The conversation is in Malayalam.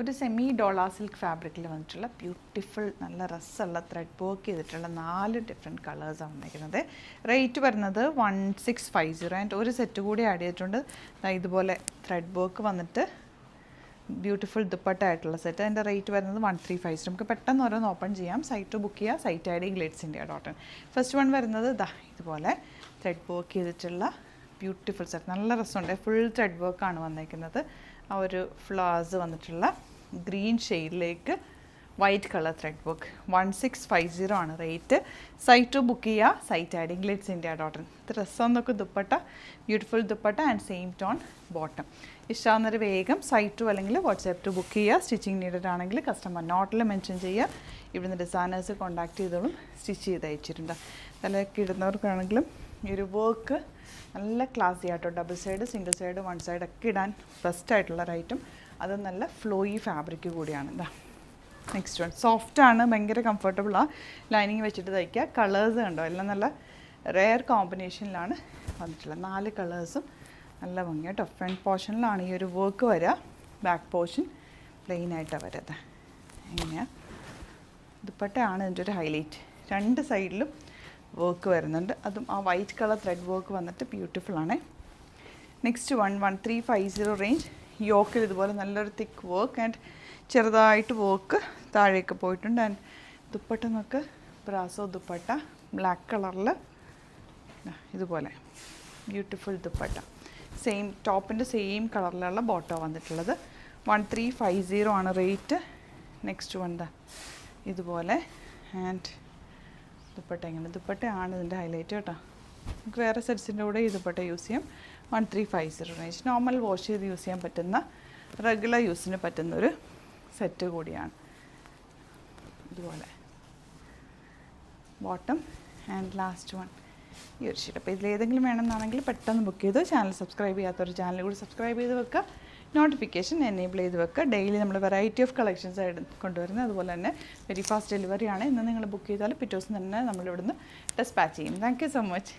ഒരു സെമി ഡോള സിൽക്ക് ഫാബ്രിക്കിൽ വന്നിട്ടുള്ള ബ്യൂട്ടിഫുൾ നല്ല രസമുള്ള ത്രെഡ് വർക്ക് ചെയ്തിട്ടുള്ള 4 ഡിഫറെൻറ്റ് കളേഴ്സാണ് വന്നിരിക്കുന്നത്. റേറ്റ് വരുന്നത് 1650 ആൻഡ് ഒരു സെറ്റ് കൂടി ആഡ് ചെയ്തിട്ടുണ്ട്. ഇതുപോലെ ത്രെഡ് വർക്ക് വന്നിട്ട് ബ്യൂട്ടിഫുൾ ദുപ്പട്ട ആയിട്ടുള്ള സെറ്റ്. അതിൻ്റെ റേറ്റ് വരുന്നത് 1350. നമുക്ക് പെട്ടെന്ന് ഓരോന്ന് ഓപ്പൺ ചെയ്യാം. സൈറ്റ് ബുക്ക് ചെയ്യുക. Site I D glitz.in. First one വരുന്നത് ഇതുപോലെ ത്രെഡ് വർക്ക് ചെയ്തിട്ടുള്ള ബ്യൂട്ടിഫുൾ സെറ്റ്. നല്ല രസമുണ്ട്. ഫുൾ ത്രെഡ് വർക്കാണ് വന്നിരിക്കുന്നത്. ആ ഒരു ഫ്ലവേഴ്സ് വന്നിട്ടുള്ള ഗ്രീൻ ഷെയ്ഡിലേക്ക് വൈറ്റ് കളർ ത്രെഡ് വർക്ക്. 1650 ആണ് റേറ്റ്. സൈറ്റ് ബുക്ക് ചെയ്യുക. Site I D glitz.in. ഇത് രസമെന്നൊക്കെ dupatta, beautiful dupatta and same tone bottom. ഇഷ്ടമാകുന്നൊരു വേഗം സൈറ്റ് ടു അല്ലെങ്കിൽ വാട്സാപ്പ് ടു ബുക്ക് ചെയ്യുക. സ്റ്റിച്ചിങ് നീഡഡ് ആണെങ്കിൽ കസ്റ്റമർ നോട്ടിൽ മെൻഷൻ ചെയ്യുക. ഇവിടുന്ന് ഡിസൈനേഴ്സ് കോൺടാക്ട് ചെയ്തോളും. സ്റ്റിച്ച് ചെയ്ത് അയച്ചിട്ടുണ്ട്. തലയൊക്കെ ഇടുന്നവർക്കാണെങ്കിലും ഈ ഒരു വർക്ക് നല്ല ക്ലാസി ആട്ടോ. Double side, single side, one side ഒക്കെ ഇടാൻ ബെസ്റ്റ് ആയിട്ടുള്ള ഐറ്റം. അത് നല്ല ഫ്ലോയി ഫാബ്രിക് കൂടിയാണ്. നെക്സ്റ്റ് വൺ സോഫ്റ്റാണ്, ഭയങ്കര കംഫർട്ടബിളാണ്. ലൈനിങ് വെച്ചിട്ട് തയ്ക്കുക. കളേഴ്സ് കണ്ടോ, എല്ലാം നല്ല റെയർ കോമ്പിനേഷനിലാണ് വന്നിട്ടുള്ളത്. 4 കളേഴ്സും നല്ല ഭംഗി കേട്ടോ. ഫ്രണ്ട് പോർഷനിലാണ് ഈ ഒരു വർക്ക് വരിക. ബാക്ക് പോർഷൻ പ്ലെയിൻ ആയിട്ടാണ് വരുന്നത്. എങ്ങനെയാണ് ദുപ്പട്ടയാണ് ഇതിൻ്റെ ഒരു ഹൈലൈറ്റ്. 2 സൈഡിലും വർക്ക് വരുന്നുണ്ട്. അതും ആ വൈറ്റ് കളർ ത്രെഡ് വർക്ക് വന്നിട്ട് ബ്യൂട്ടിഫുൾ ആണ്. Next 1350 range. യോക്കിൽ ഇതുപോലെ നല്ലൊരു തിക്ക് വർക്ക് ആൻഡ് ചെറുതായിട്ട് വർക്ക് താഴേക്ക് പോയിട്ടുണ്ട്. ആൻഡ് ദുപ്പട്ട നമുക്ക് ബ്രാസോ ദുപ്പട്ട ബ്ലാക്ക് കളറിൽ ഇതുപോലെ ബ്യൂട്ടിഫുൾ ദുപ്പട്ട. സെയിം ടോപ്പിൻ്റെ സെയിം കളറിലുള്ള ബോട്ടോ വന്നിട്ടുള്ളത്. 1350 ആണ് റേറ്റ്. നെക്സ്റ്റ് വൺ ഇതുപോലെ ആൻഡ് ദുപ്പട്ട ഇങ്ങനെ. ദുപ്പട്ടയാണ് ഇതിൻ്റെ ഹൈലൈറ്റ് കേട്ടോ. നമുക്ക് വേറെ സെറ്റ്സിൻ്റെ കൂടെ ഈ ദുപ്പട്ട യൂസ് ചെയ്യാം. 1350 റേഞ്ച്. നോർമൽ വാഷ് ചെയ്ത് യൂസ് ചെയ്യാൻ പറ്റുന്ന, റെഗുലർ യൂസിന് പറ്റുന്നൊരു സെറ്റ് കൂടിയാണ്. ഇതുപോലെ ബോട്ടം ആൻഡ് ലാസ്റ്റ് വൺ ഈ ഒരു ഷീറ്റ്. അപ്പോൾ ഇതിലേതെങ്കിലും വേണമെന്നാണെങ്കിൽ പെട്ടെന്ന് ബുക്ക് ചെയ്ത് ചാനൽ സബ്സ്ക്രൈബ് ചെയ്യാത്തൊരു ചാനൽ കൂടി സബ്സ്ക്രൈബ് ചെയ്ത് വെക്കുക. നോട്ടിഫിക്കേഷൻ എനേബിൾ ചെയ്ത് വെക്കുക. ഡെയിലി നമ്മൾ വെറൈറ്റി ഓഫ് കളക്ഷൻസ് ആയിട്ട് കൊണ്ടുവരുന്നത്. അതുപോലെ തന്നെ വെരി ഫാസ്റ്റ് ഡെലിവറിയാണ്. ഇന്ന് നിങ്ങൾ ബുക്ക് ചെയ്താൽ പിറ്റേ ദിവസം തന്നെ നമ്മളിവിടുന്ന് ഡിസ്പാച്ച് ചെയ്യും. Thank you so much.